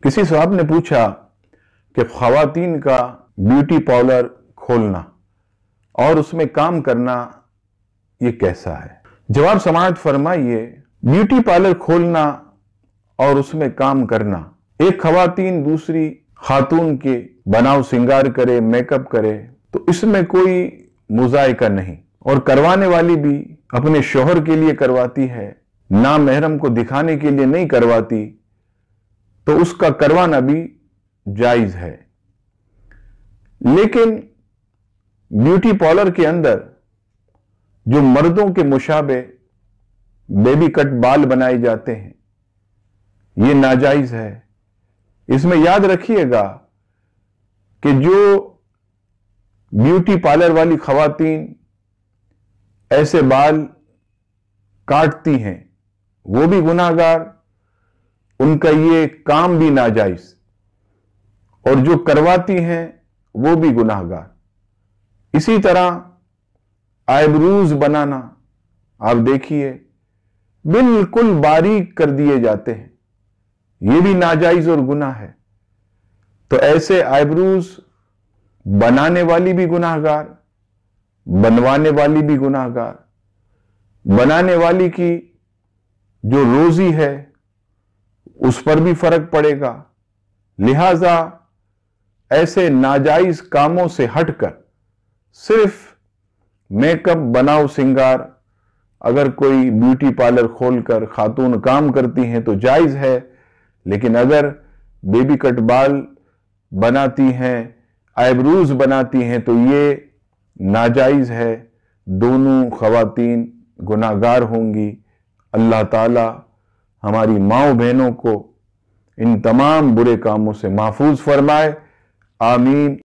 किसी साहब ने पूछा कि ख्वातीन का ब्यूटी पार्लर खोलना और उसमें काम करना ये कैसा है। जवाब समाअत फरमाइए, ब्यूटी पार्लर खोलना और उसमें काम करना, एक ख्वातीन दूसरी खातून के बनाव सिंगार करे, मेकअप करे, तो इसमें कोई मुजायका नहीं, और करवाने वाली भी अपने शोहर के लिए करवाती है, ना महरम को दिखाने के लिए नहीं करवाती, तो उसका करवाना भी जायज है। लेकिन ब्यूटी पार्लर के अंदर जो मर्दों के मुशाबे बेबी कट बाल बनाए जाते हैं, ये नाजायज है। इसमें याद रखिएगा कि जो ब्यूटी पार्लर वाली खवातीन ऐसे बाल काटती हैं वो भी गुनाहगार, उनका ये काम भी नाजायज, और जो करवाती हैं वो भी गुनाहगार। इसी तरह आईब्रूज बनाना, आप देखिए बिल्कुल बारीक कर दिए जाते हैं, ये भी नाजायज और गुनाह है। तो ऐसे आईब्रूज बनाने वाली भी गुनाहगार, बनवाने वाली भी गुनाहगार। बनाने वाली की जो रोजी है उस पर भी फर्क पड़ेगा। लिहाजा ऐसे नाजायज कामों से हटकर सिर्फ मेकअप, बनाव, सिंगार, अगर कोई ब्यूटी पार्लर खोलकर खातून काम करती हैं तो जायज है, लेकिन अगर बेबी कट बाल बनाती हैं, आईब्रूज बनाती हैं, तो ये नाजायज है। दोनों खवातीन गुनाहगार होंगी। अल्लाह ताला हमारी माओ बहनों को इन तमाम बुरे कामों से महफूज फरमाए। आमीन।